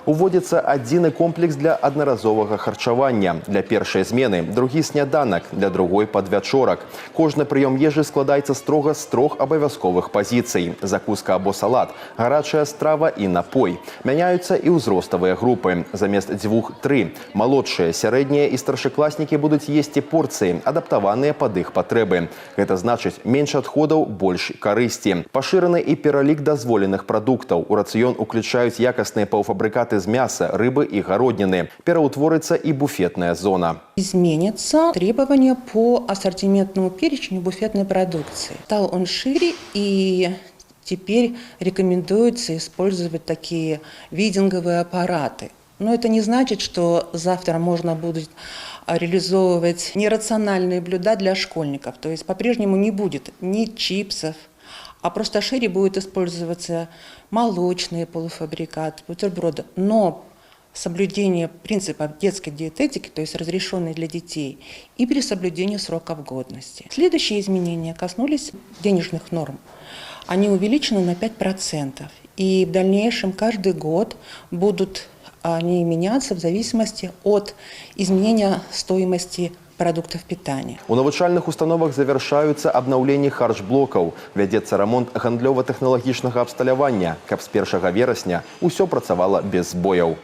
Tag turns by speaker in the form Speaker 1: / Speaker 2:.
Speaker 1: Уводится адзіны комплекс для аднаразовага харчавання. Для першай змены, другі сняданак, для другой падвячорак. Кожны прыём ежы складаецца строга з 3 абавязковых пазіцый. Закуска або салат, гарачая страва і напой. Мяняюцца і ўзроставыя групы. Замест 2-3. Малодшыя, сярэднія і старшакласнікі будуць есці порцыі, адаптаваныя пад іх патрэбы. Гэта значыць менш адходаў, больш карысці. Пашыраны і пералік дазволеных прадуктаў. У рацыён уключаюць якасныя паўфабрыкаты з мяса, рыбы і гародніны. Пераўтворыцца і буфетная зона.
Speaker 2: Изменятся требования по ассортиментному перечню буфетной продукции. Стал он шире, и теперь рекомендуется использовать такие видинговые аппараты. Но это не значит, что завтра можно будет реализовывать нерациональные блюда для школьников. То есть по-прежнему не будет ни чипсов, а просто шире будут использоваться молочные полуфабрикаты, бутерброды. Но соблюдение принципов детской диететики, то есть разрешенной для детей, и при соблюдении сроков годности. Следующие изменения коснулись денежных норм. Они увеличены на 5%. И в дальнейшем каждый год будут они меняться в зависимости от изменения стоимости продуктов питания.
Speaker 1: У навучальных установах завяршаюцца абнаўленні харчблокаў. Вядзецца рамонт гандлёва-тэхналагічнага абсталявання, каб з 1 верасня ўсё працавала без збояў.